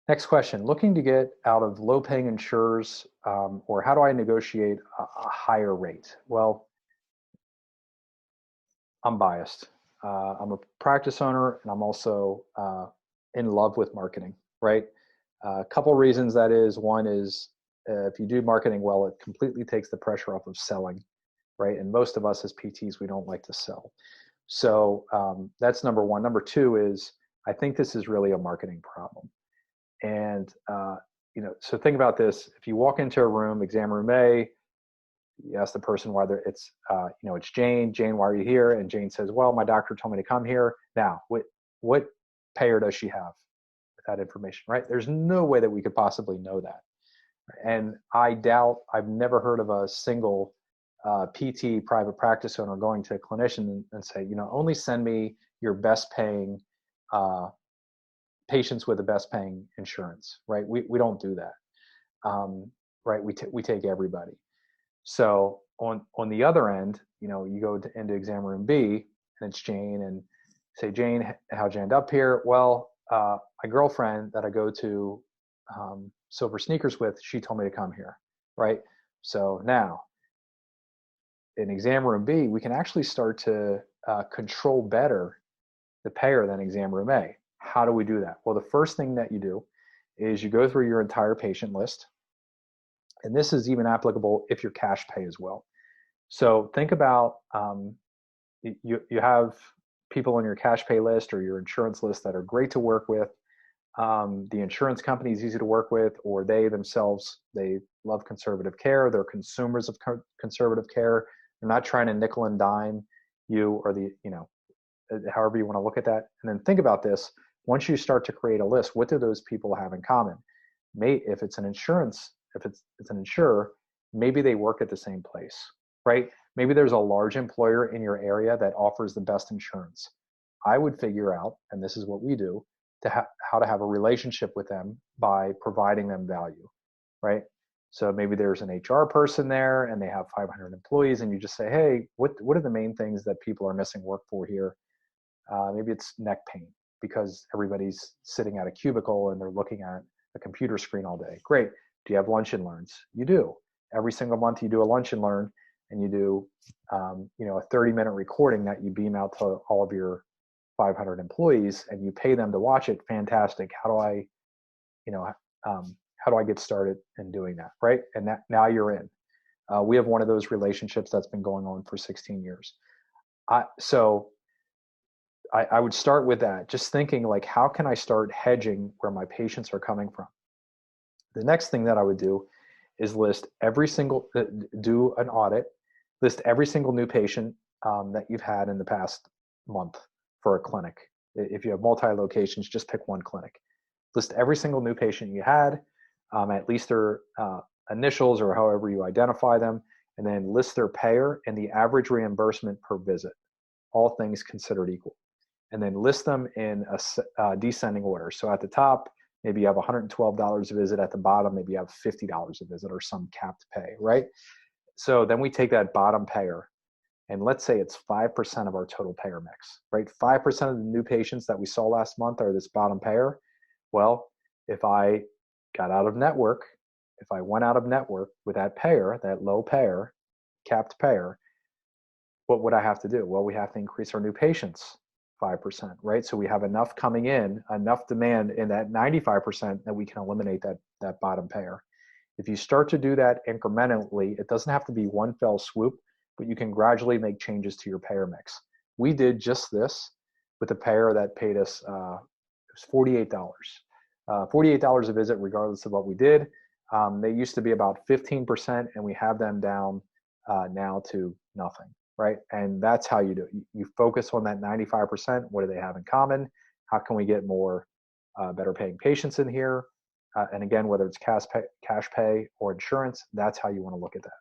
Next question, looking to get out of low paying insurers, or how do I negotiate a higher rate? Well, I'm biased. I'm a practice owner and I'm also in love with marketing, right? A couple reasons that is. One is if you do marketing well, it completely takes the pressure off of selling, right? And most of us as PTs, we don't like to sell. So that's number one. Number two is I think this is really a marketing problem. And so think about this: if you walk into a room, exam room A, you ask the person whether it's Jane. Jane, why are you here? And Jane says, well, my doctor told me to come here. Now, what payer does she have with that information, right? There's no way that we could possibly know that. And I doubt, I've never heard of a single PT private practice owner going to a clinician and say, only send me your best paying patients with the best paying insurance, right? We don't do that, right? We take everybody. So on the other end, you go into exam room B and it's Jane and say, Jane, how'd you end up here? Well, my girlfriend that I go to Silver Sneakers with, she told me to come here, right? So now in exam room B, we can actually start to control better the payer than exam room A. How do we do that? Well, the first thing that you do is you go through your entire patient list. And this is even applicable if you're cash pay as well. So think about you have people on your cash pay list or your insurance list that are great to work with. The insurance company is easy to work with, or they themselves, they love conservative care. They're consumers of conservative care. They're not trying to nickel and dime you or however you want to look at that. And then think about this. Once you start to create a list, what do those people have in common? If it's an insurer, maybe they work at the same place, right? Maybe there's a large employer in your area that offers the best insurance. I would figure out, and this is what we do, how to have a relationship with them by providing them value, right? So maybe there's an HR person there and they have 500 employees and you just say, hey, what are the main things that people are missing work for here? Maybe it's neck pain because everybody's sitting at a cubicle and they're looking at a computer screen all day. Great. Do you have lunch and learns? You do. Every single month you do a lunch and learn and you do a 30-minute recording that you beam out to all of your 500 employees and you pay them to watch it. Fantastic. How do I get started in doing that, right? And now you're in. We have one of those relationships that's been going on for 16 years. So I would start with that, just thinking like, how can I start hedging where my patients are coming from? The next thing that I would do is do an audit, list every single new patient that you've had in the past month for a clinic. If you have multi-locations, just pick one clinic. List every single new patient you had, at least their initials or however you identify them, and then list their payer and the average reimbursement per visit, all things considered equal. And then list them in a descending order. So at the top, maybe you have $112 a visit. At the bottom, maybe you have $50 a visit or some capped pay, right? So then we take that bottom payer, and let's say it's 5% of our total payer mix, right? 5% of the new patients that we saw last month are this bottom payer. Well, if I got out of network, if I went out of network with that payer, that low payer, capped payer, what would I have to do? Well, we have to increase our new patients 5%, right? So we have enough coming in, enough demand in that 95% that we can eliminate that bottom payer. If you start to do that incrementally, it doesn't have to be one fell swoop, but you can gradually make changes to your payer mix. We did just this with a payer that paid us, it was $48. $48 a visit, regardless of what we did. They used to be about 15%, and we have them down now to nothing. Right? And that's how you do it. You focus on that 95%. What do they have in common? How can we get more better paying patients in here? And again, whether it's cash pay or insurance, that's how you want to look at that.